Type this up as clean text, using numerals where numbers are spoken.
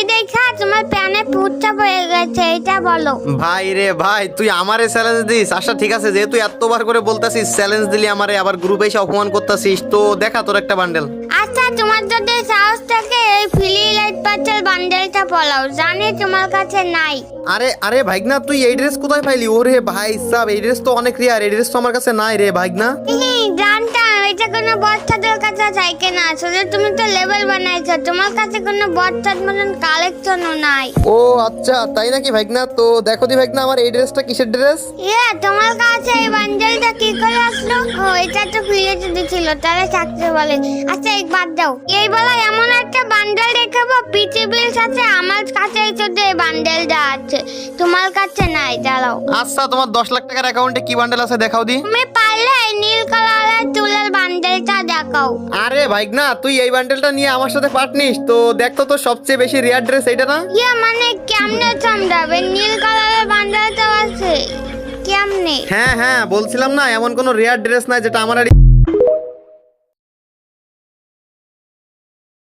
গেঞ্জি দেখা তোমার প্যানে পুঁতটা পড়ে গেছে, এটা বলো। ভাই রে ভাই, তুই আমারে চ্যালেঞ্জ দিস? আচ্ছা ঠিক আছে, যেহেতু এতবার করে বলতাছিস চ্যালেঞ্জ দিলি আমারে, আবার গ্রুপে এসে অপমান করতাছিস, তো দেখা তোর একটা বান্ডেল। আচ্ছা তোমার যদি সাহস থাকে এই ফ্রি লাইট পার্সেল বান্ডেলটা পলাও, জানি তোমার কাছে নাই। আরে আরে ভাইগনা, তুই এই ড্রেস কোথায় পাইলি? ওরে ভাই সাব, এই ড্রেস তো অনেক রিয়ার, এই ড্রেস তো আমার কাছে নাই রে ভাইগনা। জানতাম এটা কোনো বচ্চাদের কাছে চাইকে না, আসলে তুমি তো লেভেল বানাইছো, তোমার কাছে কোনো বচ্চার মতন কালেকশনও নাই। ও আচ্ছা তাই নাকি ভাইগনা? তো দেখো দি ভাইগনা, আমার এই ড্রেসটা কিসের ড্রেস? তোমার কাছে এই বান্ডেলটা কি করে আসলো? ও এটা তো ফ্রিতে দিছিল, তাহলে চাকরি বলে। আচ্ছা এক বাদ দাও, এই বেলা এমন একটা বান্ডেল দেখাবো পৃথিবীর সাথে আমার কাছেই শুধু এই বান্ডেলটা আছে, তোমার কাছে নাই। দাঁড়াও, আচ্ছা তোমার 10 লাখ টাকার অ্যাকাউন্টে কি বান্ডেল আছে দেখাও দি। তুমি পারলে এই নীল কালারের চুলের বান্ডেলটা দেখাও। আরে ভাইগনা, তুই এই বান্ডেলটা নিয়ে আমার সাথে পার্টনিস? তো দেখতো তো সবচেয়ে বেশি রিয়ার ড্রেস এইটা না? মানে কেমনে চমড়াবে? নীল কালারের বান্ডেলটা আছে কেমনে? হ্যাঁ হ্যাঁ, বলছিলাম না এমন কোনো রিয়ার ড্রেস নাই যেটা আমার